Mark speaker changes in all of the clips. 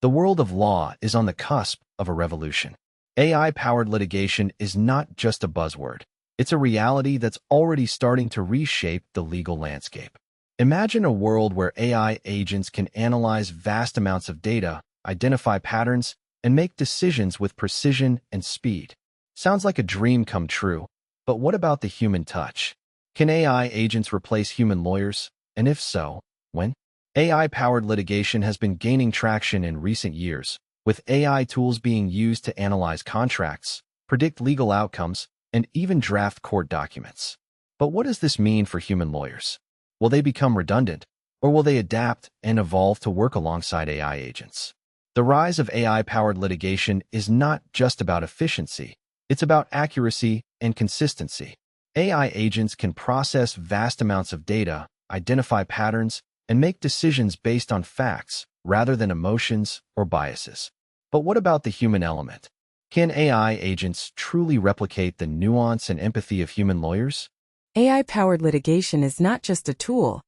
Speaker 1: The world of law is on the cusp of a revolution. AI-powered litigation is not just a buzzword. It's a reality that's already starting to reshape the legal landscape. Imagine a world where AI agents can analyze vast amounts of data, identify patterns, and make decisions with precision and speed. Sounds like a dream come true, but what about the human touch? Can AI agents replace human lawyers? And if so, when? AI-powered litigation has been gaining traction in recent years, with AI tools being used to analyze contracts, predict legal outcomes, and even draft court documents. But what does this mean for human lawyers? Will they become redundant, or will they adapt and evolve to work alongside AI agents? The rise of AI-powered litigation is not just about efficiency, it's about accuracy and consistency. AI agents can process vast amounts of data, identify patterns, and make decisions based on facts rather than emotions or biases. But what about the human element? Can AI agents truly replicate the nuance and empathy of human lawyers?
Speaker 2: AI-powered litigation is not just a tool,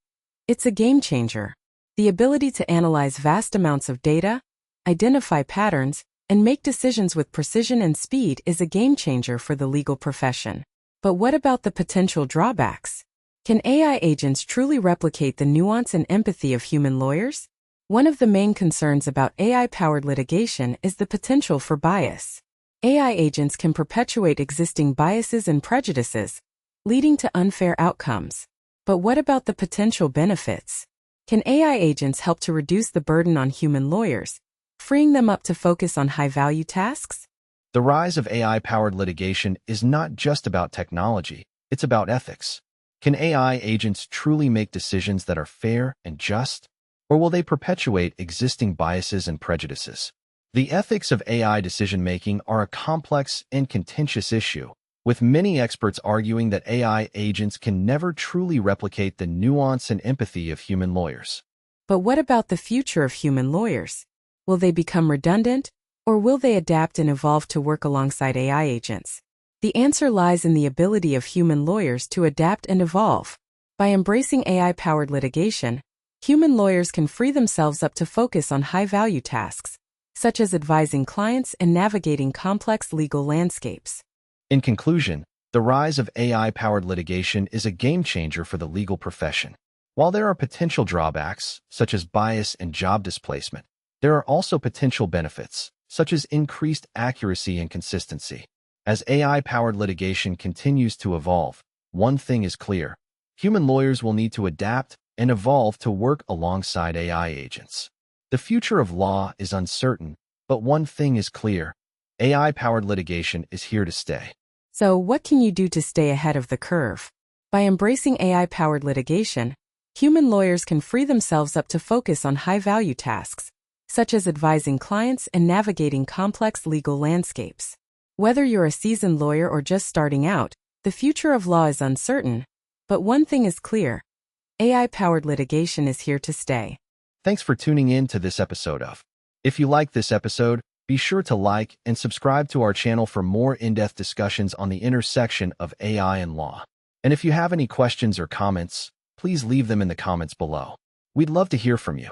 Speaker 2: it's a game changer. The ability to analyze vast amounts of data, identify patterns, and make decisions with precision and speed is a game changer for the legal profession. But what about the potential drawbacks? Can AI agents truly replicate the nuance and empathy of human lawyers? One of the main concerns about AI-powered litigation is the potential for bias. AI agents can perpetuate existing biases and prejudices, leading to unfair outcomes. But what about the potential benefits? Can AI agents help to reduce the burden on human lawyers, freeing them up to focus on high-value tasks?
Speaker 1: The rise of AI-powered litigation is not just about technology, it's about ethics. Can AI agents truly make decisions that are fair and just, or will they perpetuate existing biases and prejudices? The ethics of AI decision-making are a complex and contentious issue, with many experts arguing that AI agents can never truly replicate the nuance and empathy of human lawyers.
Speaker 2: But what about the future of human lawyers? Will they become redundant, or will they adapt and evolve to work alongside AI agents? The answer lies in the ability of human lawyers to adapt and evolve. By embracing AI-powered litigation, human lawyers can free themselves up to focus on high-value tasks, such as advising clients and navigating complex legal landscapes.
Speaker 1: In conclusion, the rise of AI-powered litigation is a game-changer for the legal profession. While there are potential drawbacks, such as bias and job displacement, there are also potential benefits, such as increased accuracy and consistency. As AI-powered litigation continues to evolve, one thing is clear: human lawyers will need to adapt and evolve to work alongside AI agents. The future of law is uncertain, but one thing is clear: AI-powered litigation is here to stay.
Speaker 2: So, what can you do to stay ahead of the curve? By embracing AI-powered litigation, human lawyers can free themselves up to focus on high-value tasks, such as advising clients and navigating complex legal landscapes. Whether you're a seasoned lawyer or just starting out, the future of law is uncertain, but one thing is clear: AI-powered litigation is here to stay.
Speaker 1: Thanks for tuning in to this episode of. If you like this episode, be sure to like and subscribe to our channel for more in-depth discussions on the intersection of AI and law. And if you have any questions or comments, please leave them in the comments below. We'd love to hear from you.